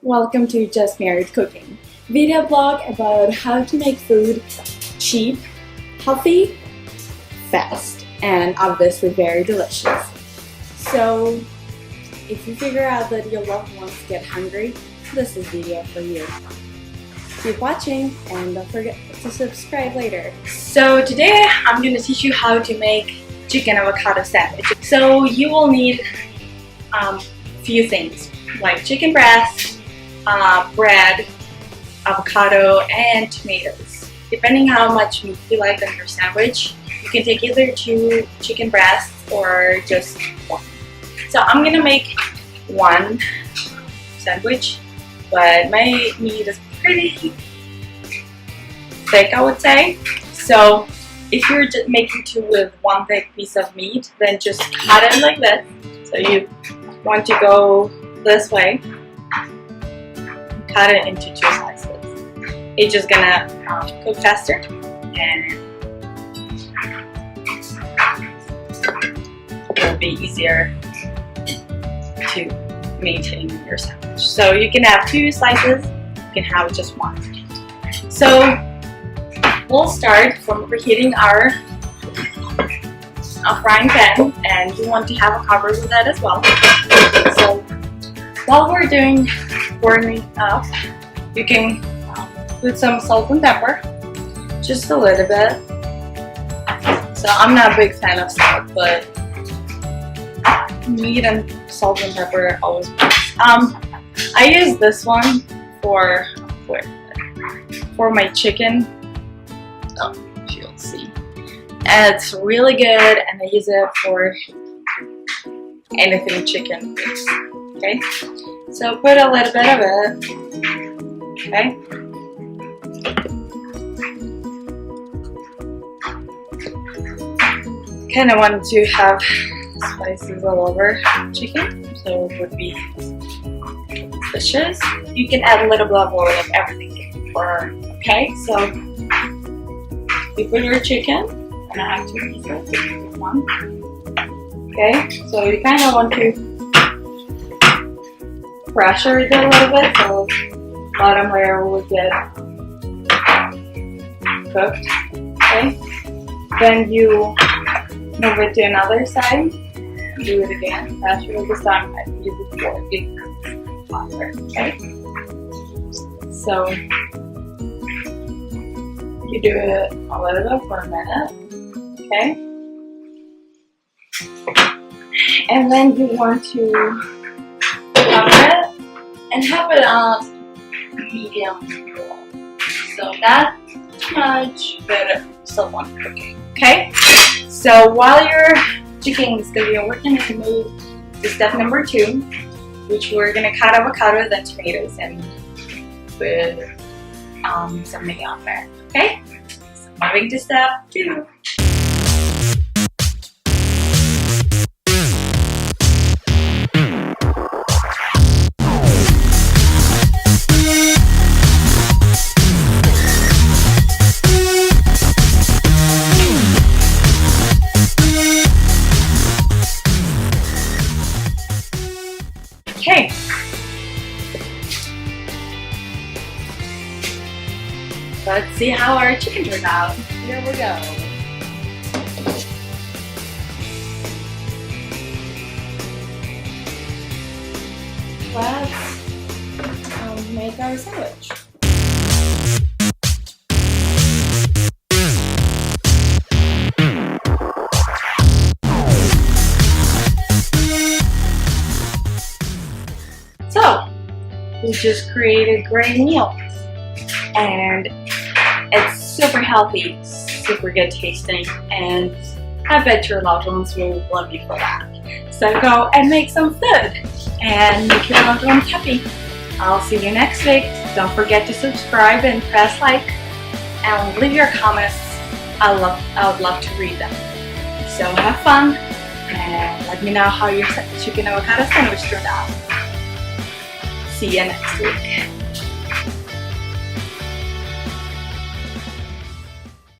welcome to Just Married Cooking, video blog about how to make food cheap, healthy, fast, and obviously very delicious. So if you figure out that your loved ones get hungry, this is the video for you. Keep watching and don't forget to subscribe later. So today I'm going to teach you how to make chicken avocado sandwich. So you will need a few things like chicken breast, bread, avocado, and tomatoes. Depending how much meat you like on your sandwich, you can take either 2 chicken breasts or just 1. So I'm gonna make 1 sandwich, but my meat is pretty thick, I would say. So if you're just making 2 with 1 thick piece of meat, then just cut it like this. So you want to go this way, cut it into 2 slices. It's just gonna cook faster and it'll be easier to maintain your sandwich. So you can have 2 slices, you can have just 1. So we'll start from preheating our frying pan, and you want to have a cover with that as well. So while we're doing warming up, you can put some salt and pepper, just a little bit. So I'm not a big fan of salt, but meat and salt and pepper always works. I use this one for my chicken. Oh, if you'll see. And it's really good, and I use it for anything chicken based. Okay, so put a little bit of it. Okay, kind of want to have spices all over chicken, so it would be delicious. You can add a little bit of oil of everything for. Okay, so you put your chicken, and I have 2 pieces, 1. Okay, so you kind of want to pressure it a little bit so bottom layer will get cooked. Okay, then you move it to another side, do it again, pressure it this time, I use it for a big fire. Okay, so you do it a little bit for a minute. Okay, and then you want to cover it and have it on medium low. So not too much, but still want cooking. Okay, so while your chicken is going to be working, you can move to step number 2, which we're going to cut avocado, then tomatoes, and put some meat on there. Okay, so moving to step 2. Okay, let's see how our chicken turned out. Here we go. Let's make our sandwich. So, we just created great meal, and it's super healthy, super good tasting, and I bet your loved ones will love you for that. So go and make some food and make your loved ones happy. I'll see you next week. Don't forget to subscribe and press like, and leave your comments. I would love to read them. So have fun, and let me know how your chicken avocado sandwich turned out. See you next week.